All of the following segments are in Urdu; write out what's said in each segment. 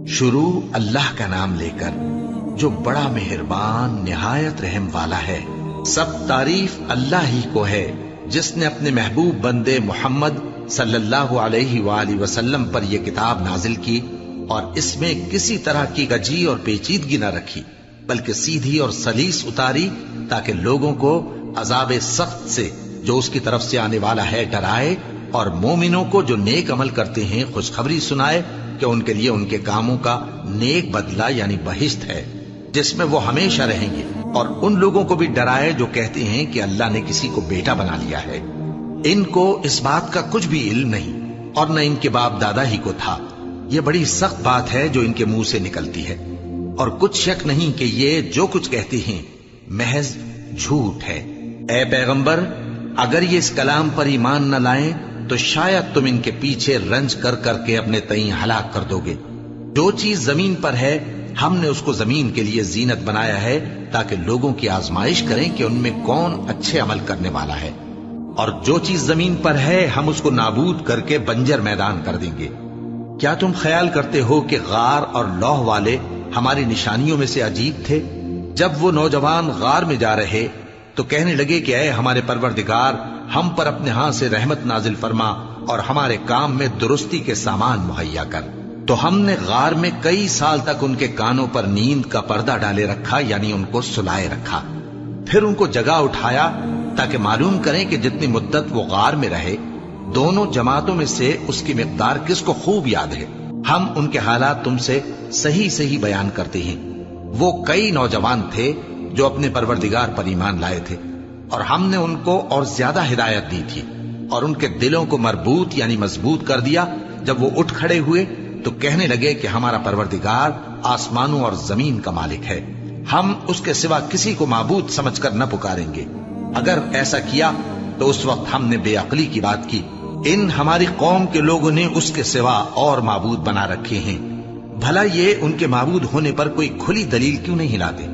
شروع اللہ کا نام لے کر جو بڑا مہربان نہایت رحم والا ہے۔ سب تعریف اللہ ہی کو ہے جس نے اپنے محبوب بندے محمد صلی اللہ علیہ وآلہ وسلم پر یہ کتاب نازل کی اور اس میں کسی طرح کی گجی اور پیچیدگی نہ رکھی، بلکہ سیدھی اور سلیس اتاری تاکہ لوگوں کو عذاب سخت سے جو اس کی طرف سے آنے والا ہے ڈرائے، اور مومنوں کو جو نیک عمل کرتے ہیں خوشخبری سنائے کہ ان کے لیے ان کے کاموں کا نیک بدلہ یعنی بہشت ہے جس میں وہ ہمیشہ رہیں گے، اور ان لوگوں کو بھی ڈرائے جو کہتے ہیں کہ اللہ نے کسی کو بیٹا بنا لیا ہے۔ ان کو اس بات کا کچھ بھی علم نہیں اور نہ ان کے باپ دادا ہی کو تھا۔ یہ بڑی سخت بات ہے جو ان کے منہ سے نکلتی ہے، اور کچھ شک نہیں کہ یہ جو کچھ کہتے ہیں محض جھوٹ ہے۔ اے پیغمبر، اگر یہ اس کلام پر ایمان نہ لائیں تو شاید تم ان کے پیچھے رنج کر کر کے اپنے تئیں ہلاک کر دو گے۔ جو چیز زمین پر ہے ہم نے اس کو زمین کے لیے زینت بنایا ہے تاکہ لوگوں کی آزمائش کریں کہ ان میں کون اچھے عمل کرنے والا ہے، اور جو چیز زمین پر ہے ہم اس کو نابود کر کے بنجر میدان کر دیں گے۔ کیا تم خیال کرتے ہو کہ غار اور لوح والے ہماری نشانیوں میں سے عجیب تھے؟ جب وہ نوجوان غار میں جا رہے تو کہنے لگے کہ اے ہمارے پروردگار، ہم پر اپنے ہاں سے رحمت نازل فرما اور ہمارے کام میں درستی کے سامان مہیا کر۔ تو ہم نے غار میں کئی سال تک ان کے کانوں پر نیند کا پردہ ڈالے رکھا، یعنی ان کو سلائے رکھا۔ پھر ان کو جگا اٹھایا تاکہ معلوم کریں کہ جتنی مدت وہ غار میں رہے دونوں جماعتوں میں سے اس کی مقدار کس کو خوب یاد ہے۔ ہم ان کے حالات تم سے صحیح صحیح بیان کرتے ہیں۔ وہ کئی نوجوان تھے جو اپنے پروردگار پر ایمان لائے تھے، اور ہم نے ان کو اور زیادہ ہدایت دی تھی، اور ان کے دلوں کو مربوط یعنی مضبوط کر دیا۔ جب وہ اٹھ کھڑے ہوئے تو کہنے لگے کہ ہمارا پروردگار آسمانوں اور زمین کا مالک ہے، ہم اس کے سوا کسی کو معبود سمجھ کر نہ پکاریں گے۔ اگر ایسا کیا تو اس وقت ہم نے بے عقلی کی بات کی۔ ان ہماری قوم کے لوگوں نے اس کے سوا اور معبود بنا رکھے ہیں، بھلا یہ ان کے معبود ہونے پر کوئی کھلی دلیل کیوں نہیں لاتے؟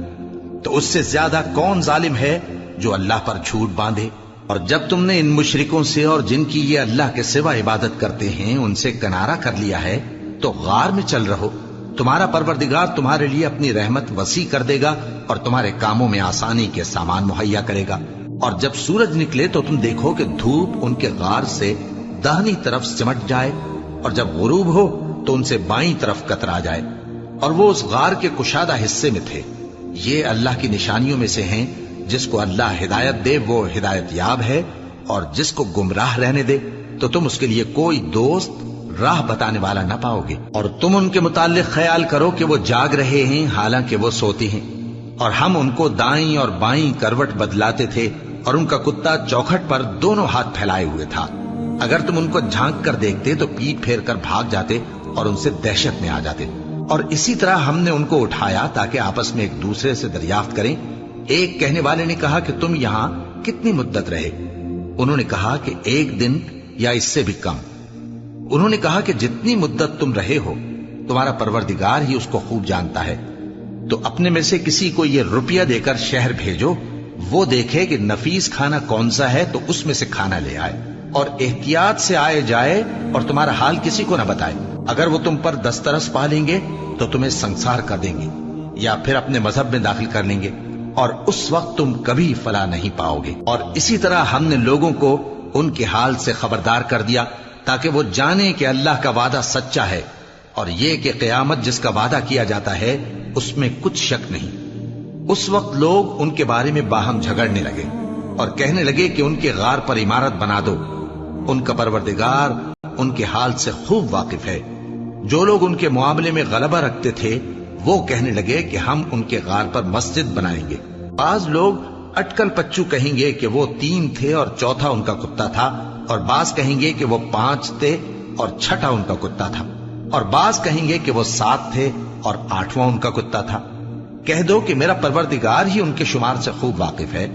تو اس سے زیادہ کون ظالم ہے جو اللہ پر جھوٹ باندھے؟ اور جب تم نے ان مشرکوں سے اور جن کی یہ اللہ کے سوا عبادت کرتے ہیں ان سے کنارہ کر لیا ہے تو غار میں چل رہو، تمہارا پروردگار تمہارے لیے اپنی رحمت وسیع کر دے گا اور تمہارے کاموں میں آسانی کے سامان مہیا کرے گا۔ اور جب سورج نکلے تو تم دیکھو کہ دھوپ ان کے غار سے داہنی طرف سمٹ جائے، اور جب غروب ہو تو ان سے بائیں طرف کترا جائے، اور وہ اس غار کے کشادہ حصے میں تھے۔ یہ اللہ کی نشانیوں میں سے ہیں، جس کو اللہ ہدایت دے وہ ہدایت یاب ہے، اور جس کو گمراہ رہنے دے تو تم اس کے لیے کوئی دوست راہ بتانے والا نہ پاؤ گے۔ اور تم ان کے متعلق خیال کرو کہ وہ جاگ رہے ہیں حالانکہ وہ سوتے ہیں، اور ہم ان کو دائیں اور بائیں کروٹ بدلاتے تھے، اور ان کا کتا چوکھٹ پر دونوں ہاتھ پھیلائے ہوئے تھا۔ اگر تم ان کو جھانک کر دیکھتے تو پیٹ پھیر کر بھاگ جاتے اور ان سے دہشت میں آ جاتے۔ اور اسی طرح ہم نے ان کو اٹھایا تاکہ آپس میں ایک دوسرے سے دریافت کریں۔ ایک کہنے والے نے کہا کہ تم یہاں کتنی مدت رہے؟ انہوں نے کہا کہ 1 دن یا اس سے بھی کم۔ انہوں نے کہا کہ جتنی مدت تم رہے ہو تمہارا پروردگار ہی اس کو خوب جانتا ہے، تو اپنے میں سے کسی کو یہ روپیہ دے کر شہر بھیجو، وہ دیکھے کہ نفیس کھانا کون سا ہے تو اس میں سے کھانا لے آئے، اور احتیاط سے آئے جائے اور تمہارا حال کسی کو نہ بتائے۔ اگر وہ تم پر دسترس پا لیں گے تو تمہیں سنسار کر دیں گے یا پھر اپنے مذہب میں داخل کر لیں گے، اور اس وقت تم کبھی فلاح نہیں پاؤ گے۔ اور اسی طرح ہم نے لوگوں کو ان کے حال سے خبردار کر دیا تاکہ وہ جانیں کہ اللہ کا وعدہ سچا ہے، اور یہ کہ قیامت جس کا وعدہ کیا جاتا ہے اس میں کچھ شک نہیں۔ اس وقت لوگ ان کے بارے میں باہم جھگڑنے لگے اور کہنے لگے کہ ان کے غار پر عمارت بنا دو۔ ان کا پروردگار ان کے حال سے خوب واقف ہے۔ جو لوگ ان کے معاملے میں غلبہ رکھتے تھے وہ کہنے لگے کہ ہم ان کے غار پر مسجد بنائیں گے۔ بعض لوگ اٹکل پچو کہیں گے کہ وہ 3 تھے اور چوتھا ان کا کتا تھا، اور بعض کہیں گے کہ وہ 5 تھے اور چھٹا ان کا کتا تھا، اور بعض کہیں گے کہ وہ 7 تھے اور 8واں ان کا کتا تھا۔ کہہ دو کہ میرا پروردگار ہی ان کے شمار سے خوب واقف ہے،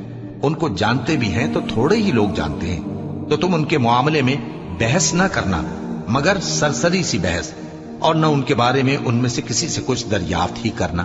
ان کو جانتے بھی ہیں تو تھوڑے ہی لوگ جانتے ہیں۔ تو تم ان کے معاملے میں بحث نہ کرنا مگر سرسری سی بحث، اور نہ ان کے بارے میں ان میں سے کسی سے کچھ دریافت ہی کرنا۔